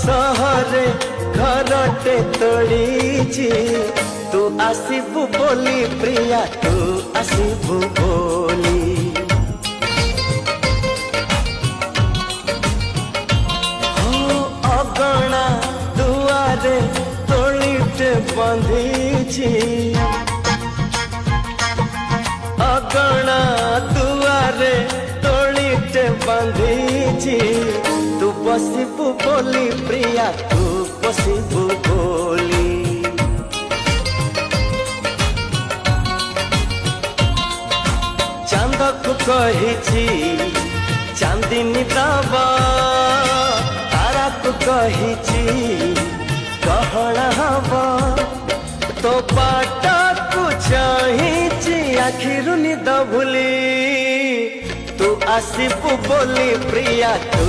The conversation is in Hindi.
सहरे घरटे तोड़ीची तू आसीबु बोली प्रिया तू आसीबु बोली हो अगणा दुआरे तोड़ीटे बंधीची अगणा दुआरे तोड़ीटे बंधीची तू बसिबु बोली प्रिया तू बसिबु बोली चांद को कही चांदिनी दबा तारा को कही गहना हवा तो बाटा को चाही आखिरु निद भूली तू आसीबु बोली प्रिया तू